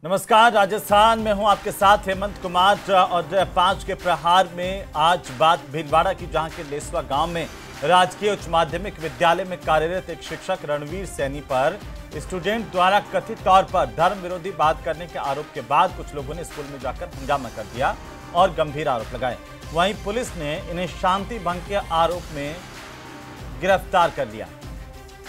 नमस्कार, राजस्थान में हूं आपके साथ हेमंत कुमार। और 5 के प्रहार में आज बात भीलवाड़ा की, जहां के लेसवा गांव में राजकीय उच्च माध्यमिक विद्यालय में कार्यरत एक शिक्षक रणवीर सैनी पर स्टूडेंट द्वारा कथित तौर पर धर्म विरोधी बात करने के आरोप के बाद कुछ लोगों ने स्कूल में जाकर हंगामा कर दिया और गंभीर आरोप लगाए। वहीं पुलिस ने इन्हें शांति भंग के आरोप में गिरफ्तार कर लिया।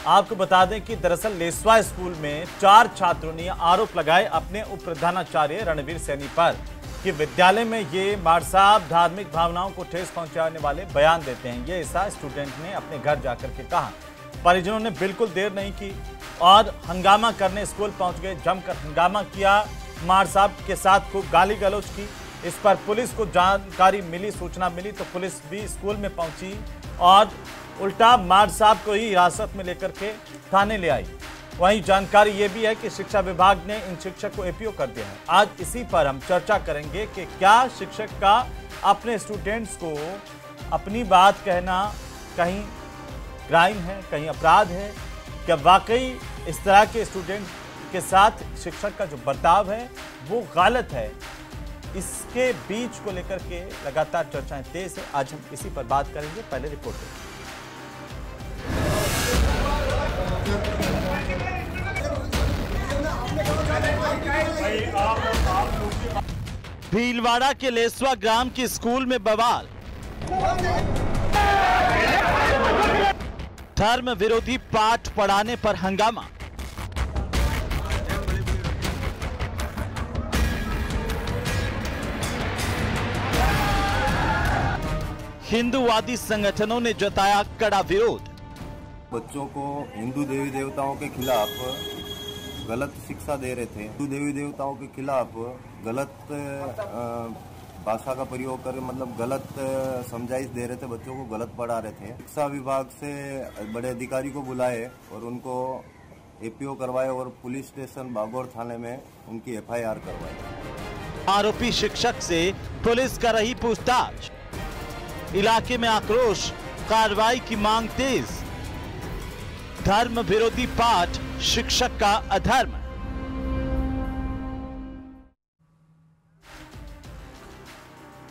आपको बता दें कि दरअसल लेसवा स्कूल में 4 छात्रों ने आरोप लगाए अपने उप प्रधानाचार्य रणवीर सैनी पर कि विद्यालय में ये मार साहब धार्मिक भावनाओं को ठेस पहुंचाने वाले बयान देते हैं। ये ऐसा स्टूडेंट ने अपने घर जाकर के कहा। परिजनों ने बिल्कुल देर नहीं की और हंगामा करने स्कूल पहुंच गए। जमकर हंगामा किया, मार साहब के साथ खूब गाली गलौज की। इस पर पुलिस को जानकारी मिली, सूचना मिली तो पुलिस भी स्कूल में पहुंची और उल्टा मार साहब को ही हिरासत में लेकर के थाने ले आई। वहीं जानकारी ये भी है कि शिक्षा विभाग ने इन शिक्षक को एपीओ कर दिया है। आज इसी पर हम चर्चा करेंगे कि क्या शिक्षक का अपने स्टूडेंट्स को अपनी बात कहना कहीं क्राइम है, कहीं अपराध है, क्या वाकई इस तरह के स्टूडेंट के साथ शिक्षक का जो बर्ताव है वो गलत है। इसके बीच को लेकर के लगातार चर्चाएं तेज है। आज हम इसी पर बात करेंगे। पहले रिपोर्ट करेंगे। भीलवाड़ा के लेसवा ग्राम के स्कूल में बवाल, धर्म विरोधी पाठ पढ़ाने पर हंगामा। हिंदूवादी संगठनों ने जताया कड़ा विरोध। बच्चों को हिंदू देवी देवताओं के खिलाफ गलत शिक्षा दे रहे थे। हिंदू देवी देवताओं के खिलाफ गलत भाषा का प्रयोग कर, मतलब गलत समझाइश दे रहे थे, बच्चों को गलत पढ़ा रहे थे। शिक्षा विभाग से बड़े अधिकारी को बुलाए और उनको एपीओ करवाए और पुलिस स्टेशन बागौर थाने में उनकी एफआईआर करवाई। आरोपी शिक्षक से पुलिस कर रही पूछताछ। इलाके में आक्रोश, कार्रवाई की मांग तेज। धर्म विरोधी पाठ शिक्षक का अधर्म।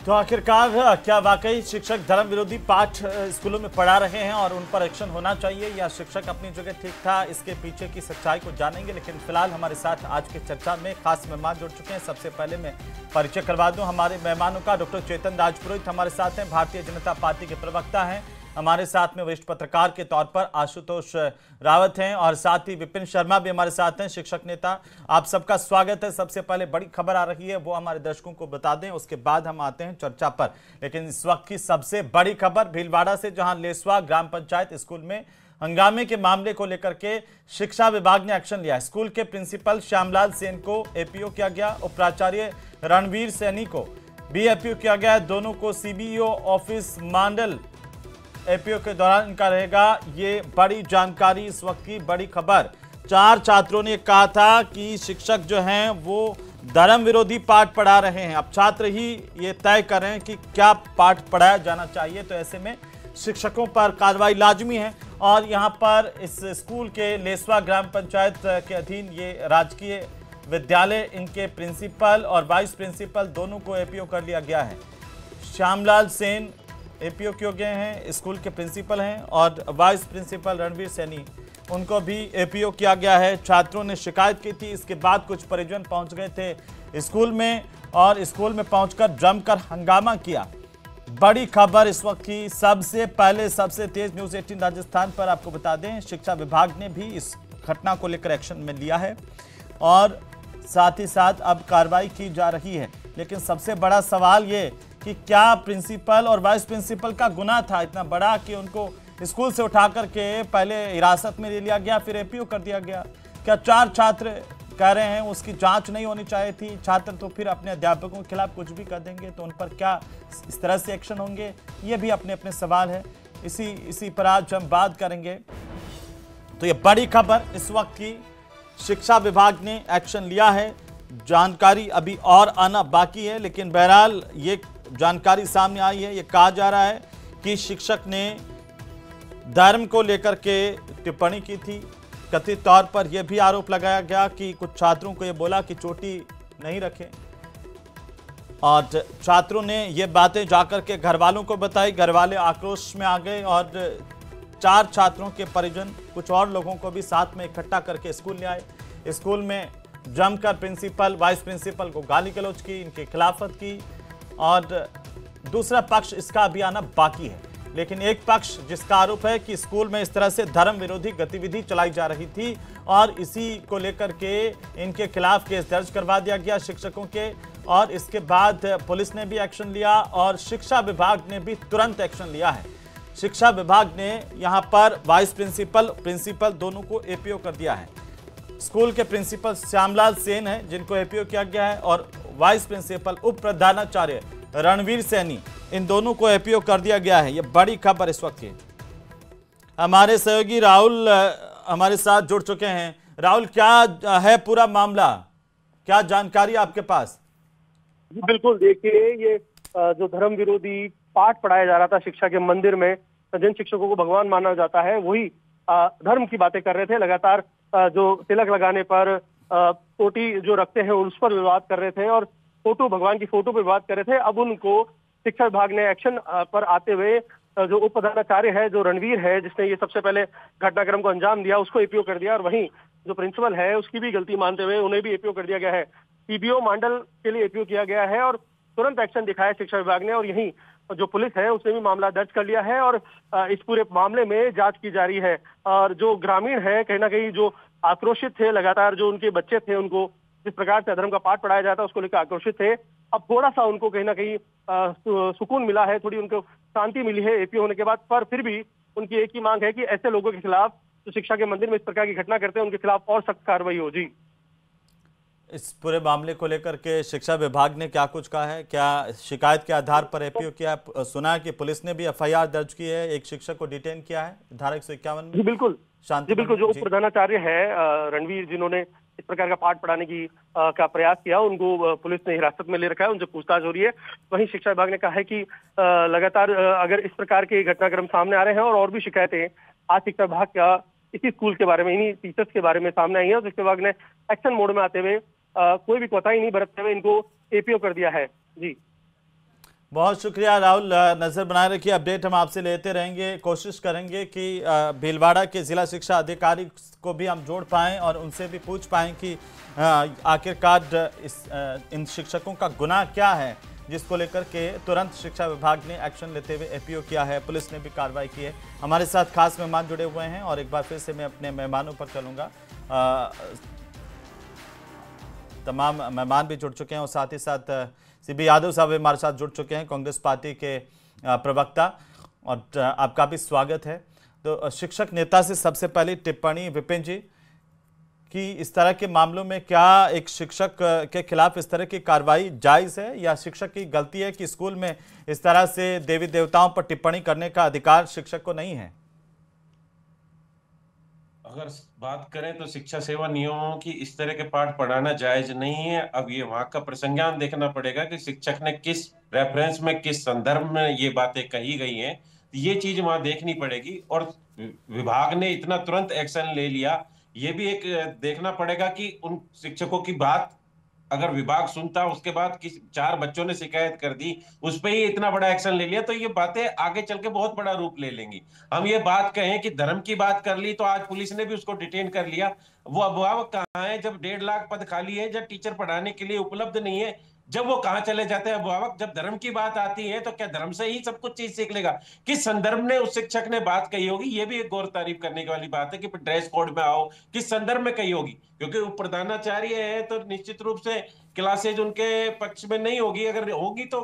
तो आखिरकार क्या वाकई शिक्षक धर्म विरोधी पाठ स्कूलों में पढ़ा रहे हैं और उन पर एक्शन होना चाहिए, या शिक्षक अपनी जगह ठीक था? इसके पीछे की सच्चाई को जानेंगे, लेकिन फिलहाल हमारे साथ आज की चर्चा में खास मेहमान जुड़ चुके हैं। सबसे पहले मैं परिचय करवा दूं हमारे मेहमानों का। डॉक्टर चेतन राजपुरोहित हमारे साथ हैं, भारतीय जनता पार्टी के प्रवक्ता हैं। हमारे साथ में वरिष्ठ पत्रकार के तौर पर आशुतोष रावत हैं और साथ ही विपिन शर्मा भी हमारे साथ हैं, शिक्षक नेता। आप सबका स्वागत है। सबसे पहले बड़ी खबर आ रही है, वो हमारे दर्शकों को बता दें, उसके बाद हम आते हैं चर्चा पर। लेकिन इस वक्त की सबसे बड़ी खबर भीलवाड़ा से, जहां लेसवा ग्राम पंचायत स्कूल में हंगामे के मामले को लेकर के शिक्षा विभाग ने एक्शन लिया। स्कूल के प्रिंसिपल श्यामलाल सेन को एपीओ किया गया, उप प्राचार्य रणवीर सैनी को भी एपीओ किया गया। दोनों को सीबीओ ऑफिस मांडल एपीओ के दौरान इनका रहेगा। ये बड़ी जानकारी, इस वक्त की बड़ी खबर। 4 छात्रों ने कहा था कि शिक्षक जो हैं वो धर्म विरोधी पाठ पढ़ा रहे हैं। अब छात्र ही ये तय कर रहे हैं कि क्या पाठ पढ़ाया जाना चाहिए, तो ऐसे में शिक्षकों पर कार्रवाई लाजमी है। और यहाँ पर इस स्कूल के लेसवा ग्राम पंचायत के अधीन ये राजकीय विद्यालय, इनके प्रिंसिपल और वाइस प्रिंसिपल दोनों को एपीओ कर लिया गया है। श्यामलाल सेन एपीओ किए गए हैं, स्कूल के प्रिंसिपल हैं, और वाइस प्रिंसिपल रणवीर सैनी, उनको भी एपीओ किया गया है। छात्रों ने शिकायत की थी, इसके बाद कुछ परिजन पहुंच गए थे स्कूल में और स्कूल में पहुंचकर जमकर हंगामा किया। बड़ी खबर इस वक्त की, सबसे पहले सबसे तेज न्यूज़ 18 राजस्थान पर आपको बता दें, शिक्षा विभाग ने भी इस घटना को लेकर एक्शन में लिया है और साथ ही साथ अब कार्रवाई की जा रही है। लेकिन सबसे बड़ा सवाल ये कि क्या प्रिंसिपल और वाइस प्रिंसिपल का गुनाह था इतना बड़ा कि उनको स्कूल से उठा करके पहले हिरासत में ले लिया गया, फिर एपीओ कर दिया गया? क्या 4 छात्र कह रहे हैं उसकी जांच नहीं होनी चाहिए थी? छात्र तो फिर अपने अध्यापकों के खिलाफ कुछ भी कर देंगे, तो उन पर क्या इस तरह से एक्शन होंगे? ये भी अपने अपने सवाल है। इसी पर आज हम बात करेंगे। तो ये बड़ी खबर इस वक्त की, शिक्षा विभाग ने एक्शन लिया है। जानकारी अभी और आना बाकी है, लेकिन बहरहाल ये जानकारी सामने आई है। ये कहा जा रहा है कि शिक्षक ने धर्म को लेकर के टिप्पणी की थी कथित तौर पर यह भी आरोप लगाया गया कि कुछ छात्रों को यह बोला कि चोटी नहीं रखें, और छात्रों ने ये बातें जाकर के घर वालों को बताई। घर वाले आक्रोश में आ गए और 4 छात्रों के परिजन कुछ और लोगों को भी साथ में इकट्ठा करके स्कूल ले आए। स्कूल में जमकर प्रिंसिपल, वाइस प्रिंसिपल को गाली गलौज की, इनकी खिलाफत की, और दूसरा पक्ष इसका अभी आना बाकी है। लेकिन एक पक्ष जिसका आरोप है कि स्कूल में इस तरह से धर्म विरोधी गतिविधि चलाई जा रही थी और इसी को लेकर के इनके खिलाफ केस दर्ज करवा दिया गया शिक्षकों के, और इसके बाद पुलिस ने भी एक्शन लिया और शिक्षा विभाग ने भी तुरंत एक्शन लिया है। शिक्षा विभाग ने यहां पर वाइस प्रिंसिपल दोनों को एपीओ कर दिया है। स्कूल के प्रिंसिपल श्यामलाल सेन है जिनको एपीओ किया गया है, और वाइस प्रिंसिपल उप प्रधानाचार्य रणवीर सैनी, इन दोनों को एपीओ कर दिया गया है। यह बड़ी खबर इस वक्त की। हमारे सहयोगी राहुल हमारे साथ जुड़ चुके हैं। राहुल, क्या है पूरा मामला, क्या जानकारी आपके पास? बिल्कुल, देखिए ये जो धर्म विरोधी पाठ पढ़ाया जा रहा था शिक्षा के मंदिर में, जिन शिक्षकों को भगवान माना जाता है वही धर्म की बातें कर रहे थे। लगातार जो तिलक लगाने पर टोटी जो रखते हैं उस पर विवाद कर रहे थे और भगवान की फोटो पर विवाद कर रहे थे। अब उनको शिक्षा विभाग ने एक्शन पर आते हुए जो उप प्रधानाचार्य है, जो रणवीर है, जिसने ये सबसे पहले घटनाक्रम को अंजाम दिया, उसको एपीओ कर दिया, और वहीं जो प्रिंसिपल है उसकी भी गलती मानते हुए उन्हें भी एपीओ कर दिया गया है। सीबीओ मंडल के लिए एपीओ किया गया है और तुरंत एक्शन दिखाया शिक्षा विभाग ने, और यहीं जो पुलिस है उसने भी मामला दर्ज कर लिया है और इस पूरे मामले में जांच की जा रही है। और जो ग्रामीण है कहीं ना कहीं जो आक्रोशित थे, लगातार जो उनके बच्चे थे उनको जिस प्रकार से अधर्म का पाठ पढ़ाया जाता है उसको लेकर आक्रोशित थे। अब थोड़ा सा उनको कहीं ना कहीं सुकून मिला है, थोड़ी उनको शांति मिली है एपीओ होने के बाद, पर फिर भी उनकी एक ही मांग है कि ऐसे लोगों के खिलाफ जो शिक्षा के मंदिर में इस प्रकार की घटना करते हैं उनके खिलाफ और सख्त कार्रवाई हो। जी, इस पूरे मामले को लेकर के शिक्षा विभाग ने क्या कुछ कहा है? क्या शिकायत के आधार पर एपीओ किया है? सुना है कि पुलिस ने भी एफआईआर दर्ज की है, एक शिक्षक को डिटेन किया है धारा 151 में। जी बिल्कुल, शांति बिल्कुल। जो उप प्रधानाचार्य है रणवीर, जिन्होंने इस प्रकार का पाठ पढ़ाने की का प्रयास किया, उनको पुलिस ने हिरासत में ले रखा है, उनसे पूछताछ हो रही है। वहीं शिक्षा विभाग ने कहा है कि लगातार अगर इस प्रकार के घटनाक्रम सामने आ रहे हैं और भी शिकायतें आज शिक्षा विभाग का इसी स्कूल के बारे में, इन्हीं टीचर्स के बारे में सामने आई है, तो शिक्षा विभाग ने एक्शन मोड में आते हुए कोई भी कोताही नहीं बरतते हुए इनको एपीओ कर दिया है। जी, बहुत शुक्रिया राहुल, नजर बनाए रखिए, अपडेट हम आपसे लेते रहेंगे। कोशिश करेंगे कि भीलवाड़ा के जिला शिक्षा अधिकारी को भी हम जोड़ पाएं और उनसे भी पूछ पाएं कि आखिरकार इन शिक्षकों का गुनाह क्या है, जिसको लेकर के तुरंत शिक्षा विभाग ने एक्शन लेते हुए एपीओ किया है, पुलिस ने भी कार्रवाई की है। हमारे साथ खास मेहमान जुड़े हुए हैं और एक बार फिर से मैं अपने मेहमानों पर चलूँगा। तमाम मेहमान भी जुड़ चुके हैं और साथ ही साथ सीबी यादव साहब हमारे साथ जुड़ चुके हैं, कांग्रेस पार्टी के प्रवक्ता, और आपका भी स्वागत है। तो शिक्षक नेता से सबसे पहली टिप्पणी विपिन जी कि इस तरह के मामलों में क्या एक शिक्षक के खिलाफ इस तरह की कार्रवाई जायज़ है, या शिक्षक की गलती है कि स्कूल में इस तरह से देवी देवताओं पर टिप्पणी करने का अधिकार शिक्षक को नहीं है? अगर बात करें तो शिक्षा सेवा नियमों की इस तरह के पाठ पढ़ाना जायज नहीं है। अब ये वहां का प्रसंज्ञान देखना पड़ेगा कि शिक्षक ने किस रेफरेंस में, किस संदर्भ में ये बातें कही गई हैं, ये चीज वहां देखनी पड़ेगी। और विभाग ने इतना तुरंत एक्शन ले लिया, ये भी एक देखना पड़ेगा कि उन शिक्षकों की बात अगर विभाग सुनता, उसके बाद 4 बच्चों ने शिकायत कर दी, उस पर ही इतना बड़ा एक्शन ले लिया, तो ये बातें आगे चल के बहुत बड़ा रूप ले लेंगी। हम ये बात कहें कि धर्म की बात कर ली तो आज पुलिस ने भी उसको डिटेन कर लिया। वो अभिभावक कहाँ है जब 1.5 लाख पद खाली है, जब टीचर पढ़ाने के लिए उपलब्ध नहीं है, जब वो कहां चले जाते हैं अभिभावक? जब धर्म की बात आती है तो क्या धर्म से ही सब कुछ चीज सीख लेगा? किस संदर्भ में उस शिक्षक ने बात कही होगी, ये भी एक गौर तारीफ करने की वाली बात है कि ड्रेस कोड में आओ, किस संदर्भ में कही होगी? क्योंकि वो प्रधानाचार्य है तो निश्चित रूप से क्लासेज उनके पक्ष में नहीं होगी। अगर होगी तो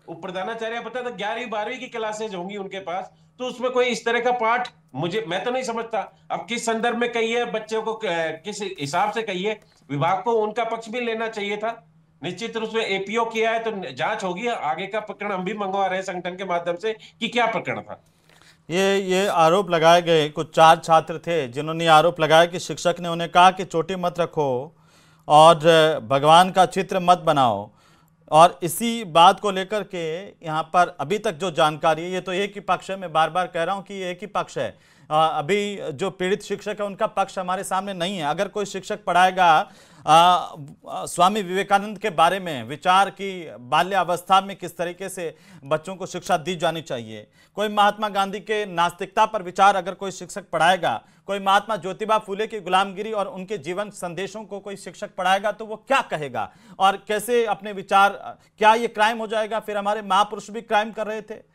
वो प्रधानाचार्य पता था 11वीं 12वीं की क्लासेज होंगी उनके पास, तो उसमें कोई इस तरह का पाठ मैं तो नहीं समझता। अब किस संदर्भ में कही है, बच्चों को किस हिसाब से कही है, विभाग को उनका पक्ष भी लेना चाहिए था। निश्चित रूप से एपीओ किया है तो जांच होगी, आगे का प्रकरण हम भी मंगवा रहे हैं संगठन के माध्यम से कि क्या प्रकरण था। ये आरोप लगाए गए, कुछ 4 छात्र थे जिन्होंने आरोप लगाया कि शिक्षक ने उन्हें कहा कि चोटी मत रखो और भगवान का चित्र मत बनाओ, और इसी बात को लेकर के यहाँ पर अभी तक जो जानकारी है, ये तो एक ही पक्ष है, मैं बार बार कह रहा हूँ कि ये एक ही पक्ष है, अभी जो पीड़ित शिक्षक है उनका पक्ष हमारे सामने नहीं है। अगर कोई शिक्षक पढ़ाएगा स्वामी विवेकानंद के बारे में विचार की बाल्यावस्था में किस तरीके से बच्चों को शिक्षा दी जानी चाहिए, कोई महात्मा गांधी के नास्तिकता पर विचार अगर कोई शिक्षक पढ़ाएगा, कोई महात्मा ज्योतिबा फुले की गुलामगिरी और उनके जीवन संदेशों को कोई शिक्षक पढ़ाएगा तो वो क्या कहेगा और कैसे अपने विचार, क्या ये क्राइम हो जाएगा? फिर हमारे महापुरुष भी क्राइम कर रहे थे।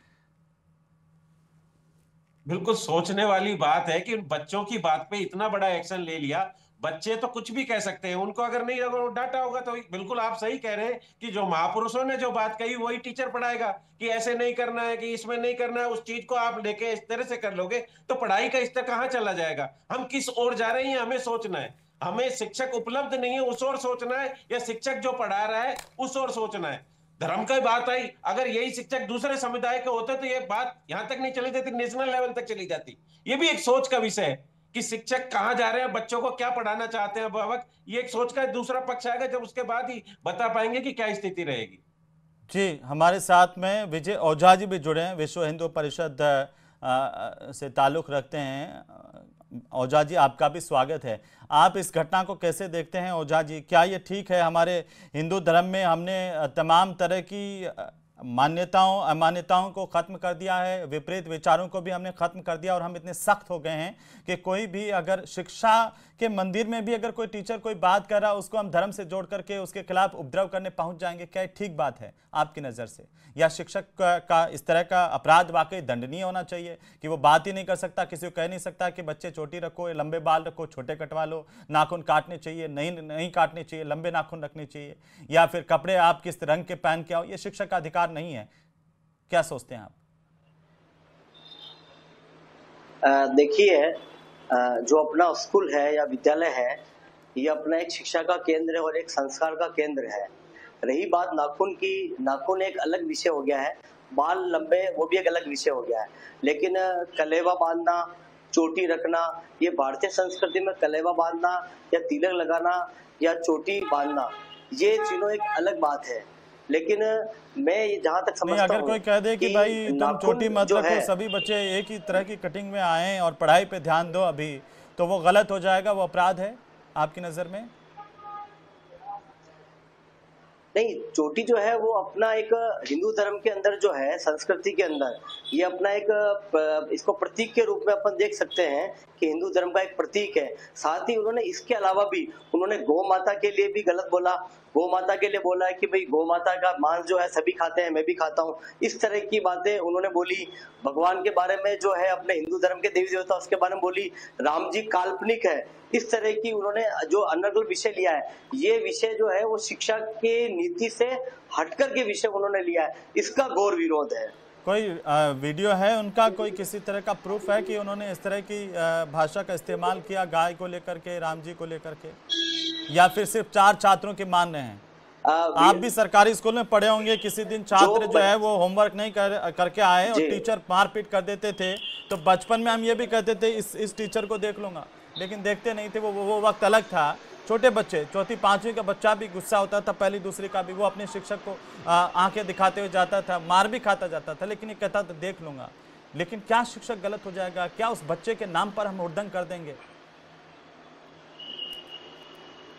बिल्कुल सोचने वाली बात है कि बच्चों की बात पे इतना बड़ा एक्शन ले लिया। बच्चे तो कुछ भी कह सकते हैं, उनको अगर नहीं अगर डांटा होगा तो बिल्कुल आप सही कह रहे हैं कि जो महापुरुषों ने जो बात कही वही टीचर पढ़ाएगा कि ऐसे नहीं करना है, कि इसमें नहीं करना है। उस चीज को आप लेके इस तरह से कर लोगे तो पढ़ाई का स्तर कहाँ चला जाएगा? हम किस ओर जा रहे हैं हमें सोचना है। हमें शिक्षक उपलब्ध नहीं है उस ओर सोचना है, या शिक्षक जो पढ़ा रहा है उस ओर सोचना है। धर्म की बात आई, अगर यही शिक्षक दूसरे समुदाय के होते तो ये बात यहां तक नहीं चली जाती, नेशनल लेवल तक चली जाती। ये भी एक सोच का विषय है कि शिक्षक कहां जा रहे हैं, बच्चों को क्या पढ़ाना चाहते हैं। अभिभावक ये एक सोच का दूसरा पक्ष आएगा जब उसके बाद ही बता पाएंगे कि क्या स्थिति रहेगी। जी, हमारे साथ में विजय ओझा जी भी जुड़े हैं, विश्व हिंदू परिषद से ताल्लुक रखते हैं। ओझा जी, आपका भी स्वागत है। आप इस घटना को कैसे देखते हैं ओझा जी? क्या ये ठीक है? हमारे हिंदू धर्म में हमने तमाम तरह की मान्यताओं अमान्यताओं को खत्म कर दिया है, विपरीत विचारों को भी हमने खत्म कर दिया और हम इतने सख्त हो गए हैं कि कोई भी अगर शिक्षा के मंदिर में भी अगर कोई टीचर कोई बात कर रहा है उसको हम धर्म से जोड़ करके उसके खिलाफ उपद्रव करने पहुंच जाएंगे। क्या ये ठीक बात है आपकी नज़र से? या शिक्षक का इस तरह का अपराध वाकई दंडनीय होना चाहिए कि वो बात ही नहीं कर सकता, किसी को कह नहीं सकता कि बच्चे चोटी रखो, लंबे बाल रखो, छोटे कटवा लो, नाखून काटने चाहिए, नहीं काटने चाहिए, लंबे नाखून रखने चाहिए, या फिर कपड़े आप किस रंग के पहन के आओ, ये शिक्षक का अधिकार नहीं है? क्या सोचते हैं आप? देखिए, जो अपना स्कूल है या विद्यालय है ये अपना एक शिक्षा का केंद्र है और एक संस्कार का केंद्र है। रही बात नाखून की, नाखून एक अलग विषय हो गया है, बाल लंबे वो भी एक अलग विषय हो गया है। लेकिन कलेवा बांधना, चोटी रखना, ये भारतीय संस्कृति में कलेवा बांधना या तिलक लगाना या चोटी बांधना ये तीनों एक अलग बात है। लेकिन मैं जहां तक समझता हूं, अगर कोई कह दे कि भाई तुम चोटी मत रखो, सभी बच्चे एक ही तरह की कटिंग में आए और पढ़ाई पे ध्यान दो अभी, तो वो गलत हो जाएगा, वो अपराध है आपकी नजर में? नहीं, चोटी जो है वो अपना एक हिंदू धर्म के अंदर जो है, संस्कृति के अंदर ये अपना एक इसको प्रतीक के रूप में अपन देख सकते हैं कि हिंदू धर्म का एक प्रतीक है। साथ ही उन्होंने इसके अलावा भी उन्होंने गौ माता के लिए भी गलत बोला, गौ माता के लिए बोला है कि भाई गौ माता का मांस जो है सभी खाते हैं, मैं भी खाता हूँ, इस तरह की बातें उन्होंने बोली। भगवान के बारे में जो है अपने हिंदू धर्म के देवी देवता उसके बारे में बोली, राम जी काल्पनिक है, इस तरह की उन्होंने जो अनर्गल विषय लिया है, ये विषय जो है वो शिक्षा के नीति से हटकर के विषय उन्होंने लिया है, इसका घोर विरोध है। कोई वीडियो है उनका, कोई किसी तरह का प्रूफ है कि उन्होंने इस तरह की भाषा का इस्तेमाल किया गाय को लेकर के, राम जी को लेकर के, या फिर सिर्फ 4 छात्रों के मान रहे हैं? आप भी सरकारी स्कूल में पढ़े होंगे, किसी दिन छात्र जो है वो होमवर्क नहीं करके आए और टीचर मारपीट कर देते थे, तो बचपन में हम ये भी कहते थे इस टीचर को देख लूंगा, लेकिन देखते नहीं थे। वो वक्त अलग था। छोटे बच्चे, 4वीं 5वीं का बच्चा भी गुस्सा होता था, 1ली 2री का भी, वो अपने शिक्षक को आंखें दिखाते हुए जाता था, मार भी खाता जाता था, लेकिन ये कहता था देख लूंगा। लेकिन क्या शिक्षक गलत हो जाएगा? क्या उस बच्चे के नाम पर हम हुड़दंग कर देंगे?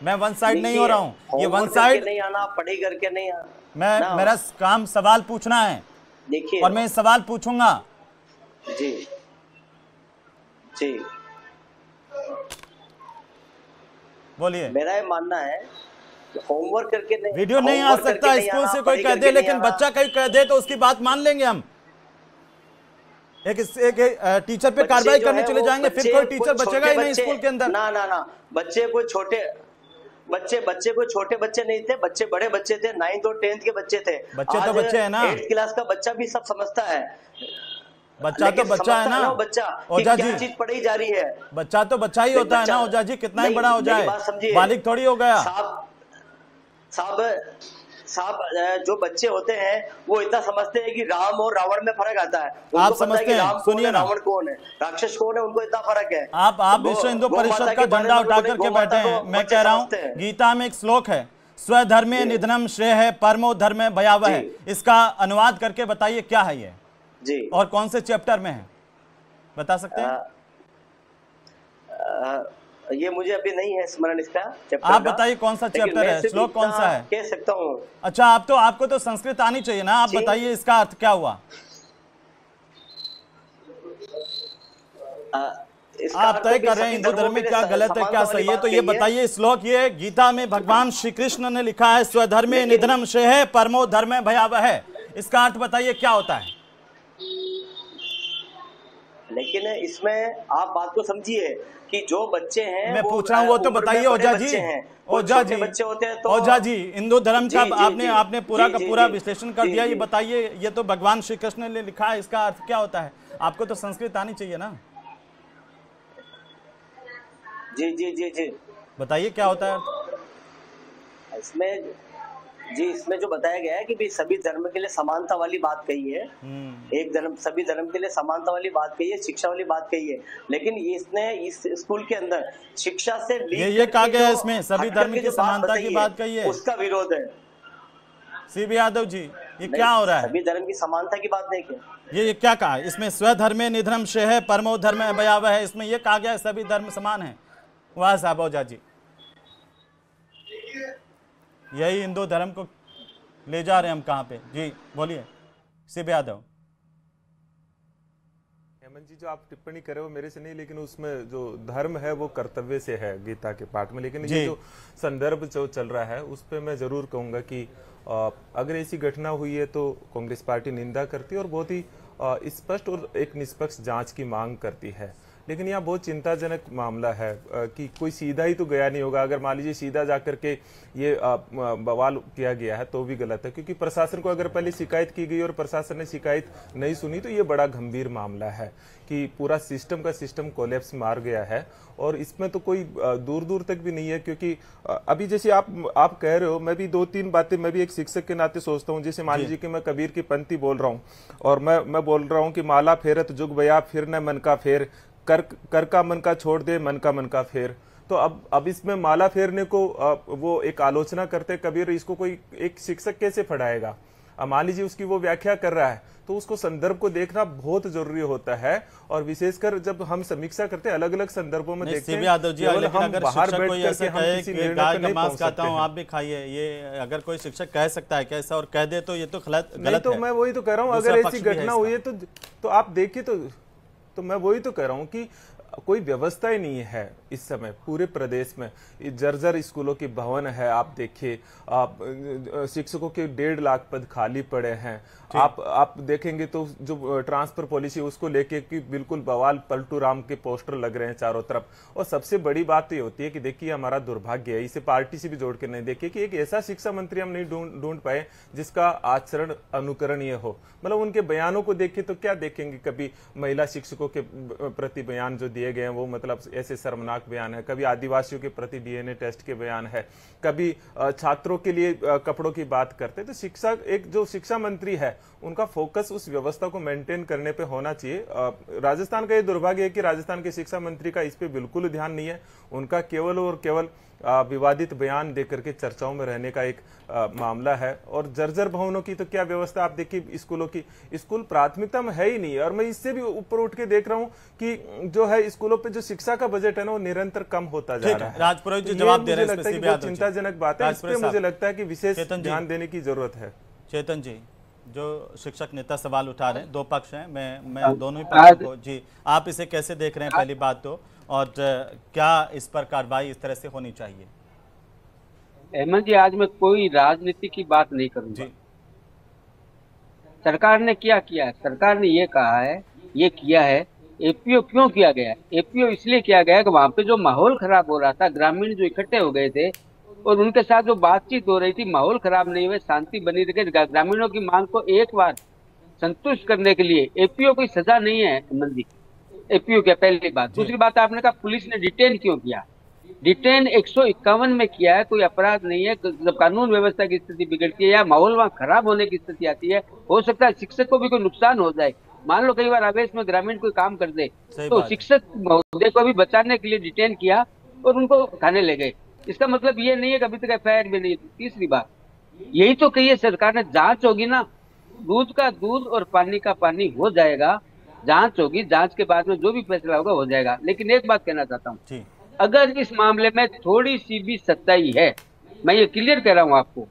मैं वन साइड नहीं हो रहा हूँ, ये वन साइड नहीं आना, पढ़ाई करके नहीं आना। मैं मेरा काम सवाल पूछना है, देखिए, और मैं सवाल पूछूंगा। जी जी, बोलिए। मेरा ये मानना है कि होमवर्क करके नहीं, वीडियो नहीं आ सकता स्कूल से कोई कह दे, लेकिन बच्चा कहीं कह दे तो उसकी बात मान लेंगे हम। एक टीचर पे कार्रवाई करने चले जाएंगे, फिर कोई टीचर बचेगा ही नहीं स्कूल के अंदर। ना, बच्चे कोई छोटे बच्चे नहीं थे, बच्चे बड़े बच्चे थे, 9th और 10th के बच्चे थे। बच्चे तो बच्चे है ना, 8th क्लास का बच्चा भी सब समझता है। बच्चा तो बच्चा है ना बच्चा, ओझा जी, चीज पढ़ाई जा रही है। बच्चा तो बच्चा ही होता है ना ओझा जी, कितना ही बड़ा हो जाए, बालिग थोड़ी हो गया। साहब, जो बच्चे होते हैं वो इतना समझते हैं कि राम और रावण में फर्क आता है। आप समझते हैं? सुनिए ना, रावण कौन है, राक्षस कौन है, उनको इतना फर्क है। आप विश्व हिंदू परिषद का झंडा उठा करके बैठे हैं। मैं कह रहा हूँ, गीता में एक श्लोक है, स्वधर्मे निधनम श्रेय है, परमो धर्मे भयावह है। इसका अनुवाद करके बताइए क्या है ये जी, और कौन से चैप्टर में है, बता सकते हैं? ये मुझे अभी नहीं है स्मरण इसका चैप्टर आप बताइए कौन सा चैप्टर है, श्लोक कौन सा है? कह सकता हूँ। अच्छा, आपको तो संस्कृत आनी चाहिए ना, आप बताइए इसका अर्थ क्या हुआ? आप तय कर रहे हैं हिंदू धर्म में क्या गलत है क्या सही है, तो ये बताइए। श्लोक ये गीता में भगवान श्री कृष्ण ने लिखा है, स्वधर्मे निधनम श्रेयः परमो धर्मे भयावह। इसका अर्थ बताइए क्या होता है? लेकिन इसमें आप बात को समझिए कि जो बच्चे हैं, मैं पूछ रहा हूँ वो तो बताइए। ओझा जी, ओझा जी, बच्चे होते हैं तो ओझा जी, हिंदू धर्म का आपने पूरा का पूरा विश्लेषण कर दिया। ये बताइए, ये तो भगवान श्री कृष्ण ने लिखा है, इसका अर्थ क्या होता है? आपको तो संस्कृत आनी चाहिए ना। जी जी जी जी, बताइए क्या होता है इसमें? जी, इसमें जो बताया गया है कि सभी धर्म के लिए समानता वाली बात कही है, एक धर्म सभी धर्म के लिए समानता वाली बात कही है, शिक्षा वाली बात कही है। लेकिन इसने इस स्कूल के अंदर शिक्षा से ये कहा गया है, इसमें सभी धर्म की समानता की बात कही है, उसका विरोध है। सीबी यादव जी, ये क्या हो रहा है? सभी धर्म की समानता की बात नहीं की। ये क्या कहा इसमें? स्वधर्मे निधनम श्रेयः परमो धर्मे भयावह है, इसमें ये कहा गया है सभी धर्म समान है। वाह साहब, ओझा जी, यही हिंदू धर्म को ले जा रहे हैं हम कहाँ पे? जी बोलिए सीबी यादव। हेमंत जी, जो आप टिप्पणी कर रहे हो मेरे से नहीं, लेकिन उसमें जो धर्म है वो कर्तव्य से है गीता के पाठ में। लेकिन ये जो संदर्भ जो चल रहा है उस पर मैं जरूर कहूंगा कि अगर ऐसी घटना हुई है तो कांग्रेस पार्टी निंदा करती है और बहुत ही स्पष्ट और एक निष्पक्ष जांच की मांग करती है। लेकिन यहाँ बहुत चिंताजनक मामला है कि कोई सीधा ही तो गया नहीं होगा। अगर मान लीजिए सीधा जाकर के ये बवाल किया गया है तो भी गलत है, क्योंकि प्रशासन को अगर पहले शिकायत की गई और प्रशासन ने शिकायत नहीं सुनी तो ये बड़ा गंभीर मामला है कि पूरा सिस्टम का सिस्टम कोलैप्स मार गया है। और इसमें तो कोई दूर दूर तक भी नहीं है, क्योंकि अभी जैसे आप कह रहे हो, मैं भी 2-3 बातें मैं भी एक शिक्षक के नाते सोचता हूँ। जैसे मान लीजिए कि मैं कबीर की पंक्ति बोल रहा हूँ और मैं बोल रहा हूँ कि माला फेरत जुग बया फिर न मन का फेर, कर का मन का छोड़ दे मन का फेर। तो अब इसमें माला फेरने को वो एक आलोचना करते कबीर, इसको कोई एक शिक्षक कैसे पढ़ाएगा? मान लीजिए उसकी वो व्याख्या कर रहा है तो उसको संदर्भ को देखना बहुत जरूरी होता है। और विशेषकर जब हम समीक्षा करते हैं अलग अलग संदर्भों में देखते हैं। यादव जी, लेकिन अगर शिक्षक कोई ऐसा कहे कि गाय का मांस खाता हूं आप भी खाइए, ये अगर कोई शिक्षक कह सकता है कैसा और कह दे तो ये तो गलत है। तो मैं वही तो कह रहा हूँ, अगर ऐसी घटना हुई है तो आप देखिए तो मैं वही तो कह रहा हूँ कि कोई व्यवस्था ही नहीं है इस समय पूरे प्रदेश में। जर्जर स्कूलों के भवन है, आप देखिए, आप शिक्षकों के 1.5 लाख पद खाली पड़े हैं। आप देखेंगे तो जो ट्रांसफर पॉलिसी उसको लेके कि बिल्कुल बवाल पलटू राम के पोस्टर लग रहे हैं चारों तरफ। और सबसे बड़ी बात तो ये होती है कि देखिए हमारा दुर्भाग्य है, इसे पार्टी से भी जोड़ के नहीं देखिए कि एक ऐसा शिक्षा मंत्री हम नहीं ढूंढ पाए जिसका आचरण अनुकरणीय हो। मतलब उनके बयानों को देखें तो क्या देखेंगे? कभी महिला शिक्षकों के प्रति बयान जो दिए गए हैं वो मतलब ऐसे शर्मनाक बयान है, कभी आदिवासियों के प्रति डीएनए टेस्ट के बयान है, कभी छात्रों के लिए कपड़ों की बात करते। तो शिक्षा एक जो शिक्षा मंत्री है उनका फोकस उस व्यवस्था को मेंटेन करने पे होना चाहिए। राजस्थान का ये दुर्भाग्य है कि राजस्थान के शिक्षा मंत्री का इस पे बिल्कुल ध्यान नहीं है। उनका केवल और केवल विवादित बयान देकर के चर्चाओं में रहने का एक मामला है। और जर्जर भवनों की तो क्या व्यवस्था आप देखिए, स्कूलों की, स्कूल प्राथमिकता में है ही नहीं। और मैं इससे भी ऊपर उठ के देख रहा हूँ कि जो है स्कूलों पे जो शिक्षा का बजट है ना वो निरंतर कम होता जा रहा है। राजपुरोहित जी जवाब दे रहे हैं, लगता है कि बहुत चिंताजनक बात है। इस पे मुझे लगता है कि विशेष ध्यान देने की जरूरत है। चेतन जी, जो शिक्षक नेता सवाल उठा रहे हैं, दो पक्ष हैं, मैं दोनों ही पक्षों को, जी आप इसे कैसे देख रहे हैं पहली बात तो, और क्या इस पर कार्रवाई इस तरह से होनी चाहिए? हेमंत जी, आज मैं कोई राजनीति की बात नहीं करूंगा। सरकार ने क्या किया है? सरकार ने ये कहा है, ये किया है। एपीओ क्यों किया गया? एपीओ इसलिए किया गया कि वहां पे जो माहौल खराब हो रहा था, ग्रामीण जो इकट्ठे हो गए थे और उनके साथ जो बातचीत हो रही थी, माहौल खराब नहीं हुए, शांति बनी रहे, ग्रामीणों की मांग को एक बार संतुष्ट करने के लिए एपीओ कोई सजा नहीं है हेमंत जी। एपीओ क्या, पहली बात। दूसरी बात, आपने कहा पुलिस ने डिटेन क्यों किया? डिटेन 151 में किया है, कोई अपराध नहीं है। जब कानून व्यवस्था की स्थिति बिगड़ती है या माहौल वहाँ खराब होने की स्थिति आती है, हो सकता है शिक्षक को भी कोई नुकसान हो जाए। मान लो कई बार आवेश में ग्रामीण कोई काम कर दे तो शिक्षक महोदय को भी बचाने के लिए डिटेन किया और उनको थाने ले गए। इसका मतलब ये नहीं है कि अभी तक एफआईआर भी नहीं। तीसरी बात, यही तो कही है सरकार ने, जांच होगी ना, दूध का दूध और पानी का पानी हो जाएगा। जांच होगी, जांच के बाद में जो भी फैसला होगा हो जाएगा। लेकिन एक बात कहना चाहता हूँ, जी अगर इस मामले में थोड़ी सी भी सच्चाई है, मैं ये क्लियर कह रहा हूँ आपको,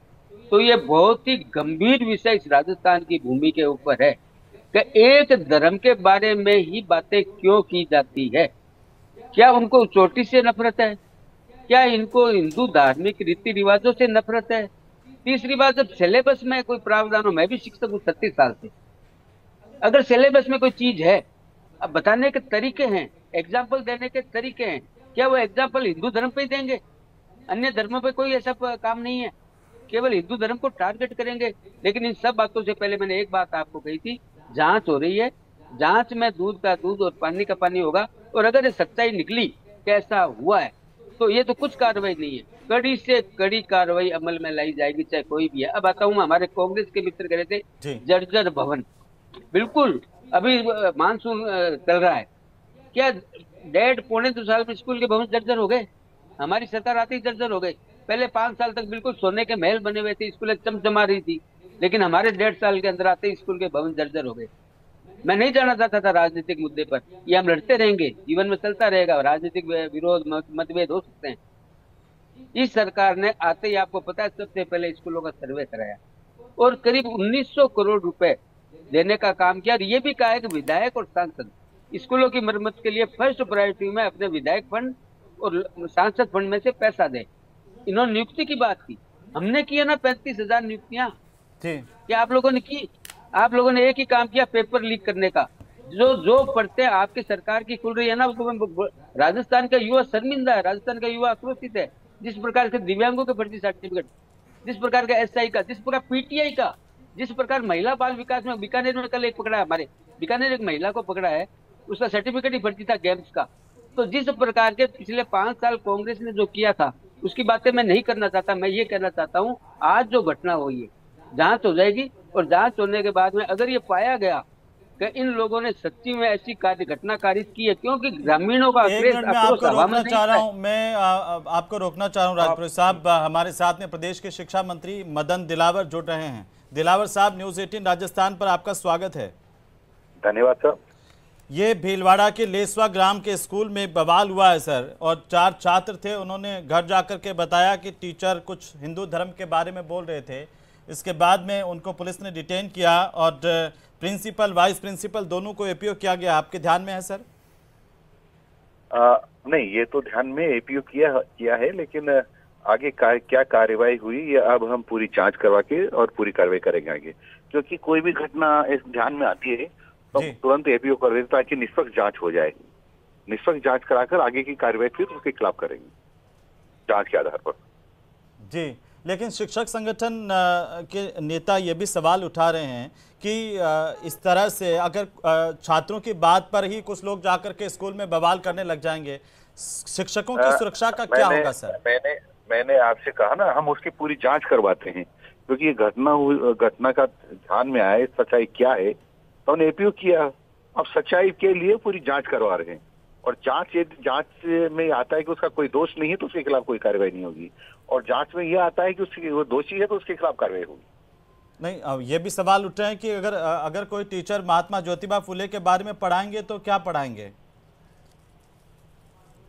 तो ये बहुत ही गंभीर विषय इस राजस्थान की भूमि के ऊपर है कि एक धर्म के बारे में ही बातें क्यों की जाती है। क्या उनको चोटी से नफरत है? क्या इनको हिंदू धार्मिक रीति रिवाजों से नफरत है? तीसरी बात, जब सिलेबस में कोई प्रावधान हो, मैं भी शिक्षक हूँ 36 साल से, अगर सिलेबस में कोई चीज है, अब बताने के तरीके हैं, एग्जाम्पल देने के तरीके हैं, क्या वो एग्जाम्पल हिंदू धर्म पे ही देंगे? अन्य धर्मों पे कोई ऐसा काम नहीं है, केवल हिंदू धर्म को टारगेट करेंगे। लेकिन इन सब बातों से पहले मैंने एक बात आपको कही थी, जांच हो रही है, जांच में दूध का दूध और पानी का पानी होगा। और अगर ये सच्चाई निकली कैसा हुआ है, तो ये तो कुछ कार्रवाई नहीं है, कड़ी से कड़ी कार्रवाई अमल में लाई जाएगी, चाहे कोई भी है। अब आता हूँ, हमारे कांग्रेस के मित्र कह रहे थे जर्जर भवन, बिल्कुल अभी मानसून चल रहा है, क्या 1.5-2 साल में स्कूल के भवन जर्जर हो गए? हमारी सरकार आते ही जर्जर हो गए। पहले 5 साल तक बिल्कुल सोने के महल बने हुए थे, स्कूलें चमचमा रही थी, लेकिन हमारे 1.5 साल के अंदर आते ही स्कूल के भवन जर्जर हो गए। मैं नहीं जाना चाहता था राजनीतिक मुद्दे पर, ये हम लड़ते रहेंगे, जीवन में चलता रहेगा, राजनीतिक विरोध मतभेद हो सकते हैं। इस सरकार ने आते ही, आपको पता है, सबसे पहले स्कूलों का सर्वे कराया और करीब 1900 करोड़ रुपए देने का काम किया। और ये भी कहा है कि विधायक और सांसद स्कूलों की मरम्मत के लिए फर्स्ट प्रायोरिटी में अपने विधायक फंड और सांसद फंड में से पैसा दे। इन्होंने नियुक्ति की बात की, हमने किया ना 35,000 नियुक्तियां, क्या आप लोगों ने की? आप लोगों ने एक ही काम किया, पेपर लीक करने का। जो पढ़ते आपकी सरकार की खुल रही है ना, राजस्थान का युवा शर्मिंदा है, राजस्थान का युवा आक्रोशित है। जिस प्रकार से दिव्यांगों के भर्ती सर्टिफिकेट, जिस प्रकार का SI का, जिस प्रकार PTI का, जिस प्रकार महिला बाल विकास में बीकानेर में कल एक पकड़ा है, हमारे बीकानेर एक महिला को पकड़ा है, उसका सर्टिफिकेट ही भर्ती था गेम्स का। तो जिस प्रकार के पिछले 5 साल कांग्रेस ने जो किया था, उसकी बातें मैं नहीं करना चाहता। मैं ये कहना चाहता हूँ, आज जो घटना हुई है, जांच हो जाएगी और जांच होने के बाद में अगर ये पाया गया कि इन लोगों ने सच्ची में ऐसी घटना कारित की है, क्योंकि ग्रामीणों का एक मिनट में आपको रोकना चाह रहा हूं, मैं आपको रोकना चाह रहा हूं राजपुरोहित साहब। हमारे साथ में प्रदेश के शिक्षा मंत्री मदन दिलावर जुड़ रहे हैं। दिलावर साहब, न्यूज़ 18 राजस्थान पर आपका स्वागत है। धन्यवाद सर। ये भीलवाड़ा के लेसवा ग्राम के स्कूल में बवाल हुआ है सर, और 4 छात्र थे, उन्होंने घर जाकर के बताया कि टीचर कुछ हिंदू धर्म के बारे में बोल रहे थे। इसके बाद में उनको पुलिस ने डिटेन किया और प्रिंसिपल वाइस प्रिंसिपल दोनों को APO किया गया। आपके ध्यान में है सर? नहीं, ये तो ध्यान में APO किया है, लेकिन आगे क्या कार्रवाई हुई ये अब हम पूरी जांच करवा के और पूरी कार्रवाई करेंगे आगे। क्योंकि कोई भी घटना इस ध्यान में आती है तो तुरंत APO कर देते ताकि निष्पक्ष जांच हो जाए। निष्पक्ष जांच कराकर आगे की कार्रवाई फिर उसके खिलाफ करेंगे जांच के आधार पर। जी, लेकिन शिक्षक संगठन के नेता ये भी सवाल उठा रहे हैं कि इस तरह से अगर छात्रों की बात पर ही कुछ लोग जाकर के स्कूल में बवाल करने लग जाएंगे, शिक्षकों की सुरक्षा का क्या होगा सर? मैंने आपसे कहा ना, हम उसकी पूरी जांच करवाते हैं, क्योंकि ये घटना का ध्यान में आए, सच्चाई क्या है, तो हमने APO किया। अब सच्चाई के लिए पूरी जांच करवा रहे हैं, और जांच में आता है कि उसका कोई दोष नहीं है तो उसके खिलाफ कोई कार्रवाई नहीं होगी, और जांच में यह आता है कि वो दोषी है तो उसके खिलाफ कार्रवाई होगी। नहीं, अब ये भी सवाल उठ रहे हैं कि अगर कोई टीचर महात्मा ज्योतिबा फुले के बारे में पढ़ाएंगे तो क्या पढ़ाएंगे?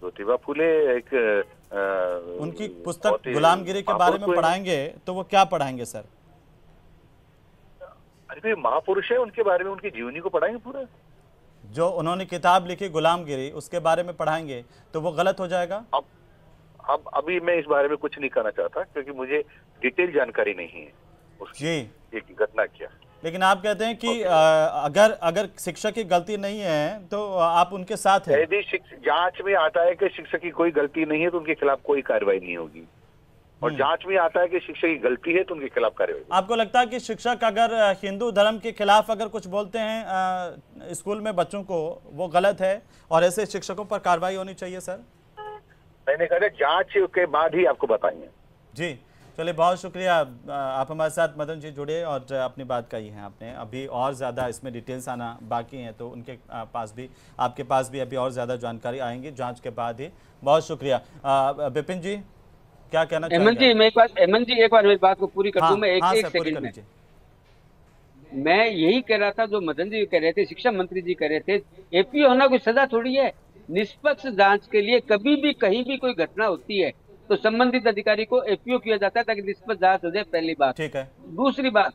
ज्योतिबा फुले एक उनकी पुस्तक गुलामगिरी के बारे में पढ़ाएंगे तो वो क्या पढ़ाएंगे सर? अरे महापुरुष है, उनके बारे में, उनकी जीवनी को पढ़ाएंगे पूरा। जो उन्होंने किताब लिखी गुलामगिरी, उसके बारे में पढ़ाएंगे तो वो गलत हो जाएगा? अब अभी मैं इस बारे में कुछ नहीं करना चाहता, क्योंकि मुझे डिटेल जानकारी नहीं है उसकी, ये घटना क्या। लेकिन आप कहते हैं कि अगर शिक्षक की गलती नहीं है तो आप उनके साथ हैं। यदि जांच में आता है कि शिक्षक की कोई गलती नहीं है तो उनके खिलाफ कोई कार्रवाई नहीं होगी, और जांच में आता है कि शिक्षक की गलती है तो उनके खिलाफ कार्रवाई। आपको लगता है कि शिक्षक अगर हिंदू धर्म के खिलाफ अगर कुछ बोलते हैं स्कूल में बच्चों को, वो गलत है और ऐसे शिक्षकों पर कार्रवाई होनी चाहिए सर? मैंने कहा जांच के बाद ही आपको बताएंगे। जी, चलिए, बहुत शुक्रिया। आप हमारे साथ मदन जी जुड़े और अपनी बात कही है आपने। अभी और ज़्यादा इसमें डिटेल्स आना बाकी हैं, तो उनके पास भी, आपके पास भी अभी और ज़्यादा जानकारी आएंगी जांच के बाद ही। बहुत शुक्रिया। विपिन जी, क्या कहना चाहेंगे? हेमंत जी, एक बार मेरी बात को पूरी कर दूं मैं एक सेकंड में। मैं यही कह रहा था जो मदन जी कह रहे थे, शिक्षा मंत्री जी कह रहे थे, एपीओ होना कोई सजा थोड़ी है। निष्पक्ष जांच के लिए कभी भी कहीं भी कोई घटना होती है तो संबंधित अधिकारी को एपीओ किया जाता है ताकि निष्पक्ष जांच हो जाए, पहली बात। ठीक है। दूसरी बात,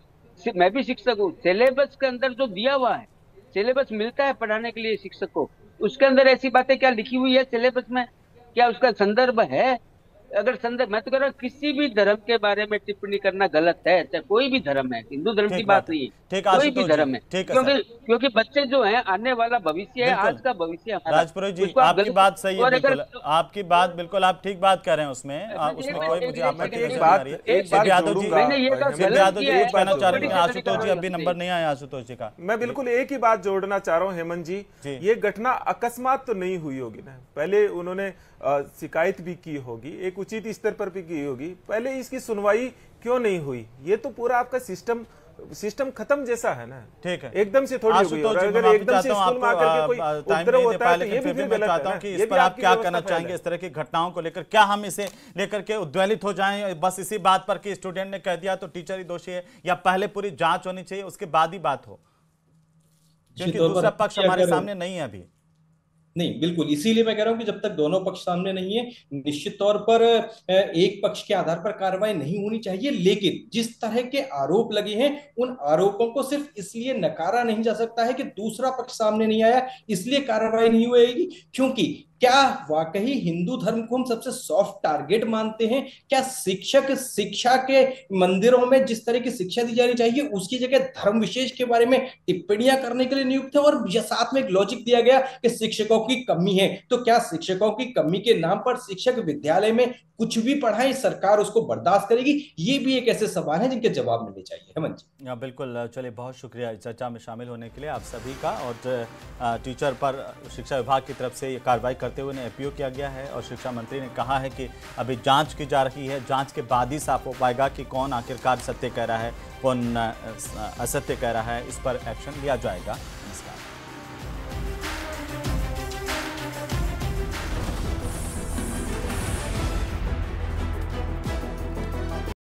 मैं भी शिक्षक हूँ, सिलेबस के अंदर जो दिया हुआ है, सिलेबस मिलता है पढ़ाने के लिए शिक्षक को, उसके अंदर ऐसी बातें क्या लिखी हुई है सिलेबस में, क्या उसका संदर्भ है? अगर संदर्भ, मैं तो कह रहा हूँ किसी भी धर्म के बारे में टिप्पणी करना गलत है, चाहे कोई भी धर्म है, हिंदू धर्म की बात नहीं है, कोई भी धर्म है, क्योंकि बच्चे जो है आने वाला भविष्य है, आज का भविष्य हमारा। राजपुरोहित जी, आपकी बात सही है, बिल्कुल आपकी बात, बिल्कुल आप ठीक बात कर रहे हैं, उसमें कोई मुझे आपत्ति नहीं आ रही है। यादव जी, यादव जी कुछ कहना चाह रहे हैं। आशुतोष जी, अभी नंबर नहीं आया आशुतोष जी का। मैं बिल्कुल एक ही बात जोड़ना चाह रहा हूँ हेमंत जी, ये घटना अकस्मात तो नहीं हुई होगी ना, पहले उन्होंने शिकायत भी की होगी, एक उचित स्तर पर भी की होगी, पहले इसकी सुनवाई क्यों नहीं हुई? ये तो पूरा आपका सिस्टम खत्म जैसा है ना। ठीक है, एकदम से थोड़ी हुई, और अगर एकदम से स्कूल में आकर के कोई उपद्रव होता है तो ये भी फिर गलत है ना। इस पर आप क्या कहना चाहेंगे, इस तरह की घटनाओं को लेकर? क्या हम इसे लेकर के उद्वेलित हो जाएं बस इसी बात पर कि स्टूडेंट ने कह दिया तो टीचर ही दोषी है, या पहले पूरी जांच होनी चाहिए उसके बाद ही बात हो? क्योंकि दूसरा पक्ष हमारे सामने नहीं है अभी। नहीं, बिल्कुल, इसीलिए मैं कह रहा हूं कि जब तक दोनों पक्ष सामने नहीं है, निश्चित तौर पर एक पक्ष के आधार पर कार्रवाई नहीं होनी चाहिए। लेकिन जिस तरह के आरोप लगे हैं, उन आरोपों को सिर्फ इसलिए नकारा नहीं जा सकता है कि दूसरा पक्ष सामने नहीं आया इसलिए कार्रवाई नहीं होगी। क्योंकि क्या वाकई हिंदू धर्म को हम सबसे सॉफ्ट टारगेट मानते हैं? क्या शिक्षक शिक्षा के मंदिरों में जिस तरह की शिक्षा दी जानी चाहिए उसकी जगह धर्म विशेष के बारे में टिप्पणियां करने के लिए नियुक्त है? और साथ में एक लॉजिक दिया गया कि शिक्षकों की कमी है, तो क्या शिक्षकों की कमी के नाम पर शिक्षक विद्यालय में कुछ भी पढ़ाए, सरकार उसको बर्दाश्त करेगी? ये भी एक ऐसे सवाल है जिनके जवाब मिलने चाहिए। हेमंत जी, बिल्कुल, चलिए बहुत शुक्रिया इस चर्चा में शामिल होने के लिए आप सभी का। और टीचर पर शिक्षा विभाग की तरफ से ये कार्रवाई करते हुए एपीओ किया गया है, और शिक्षा मंत्री ने कहा है कि अभी जांच की जा रही है, जांच के बाद ही साफ हो पाएगा कि कौन आखिरकार सत्य कह रहा है, कौन असत्य कह रहा है, इस पर एक्शन लिया जाएगा।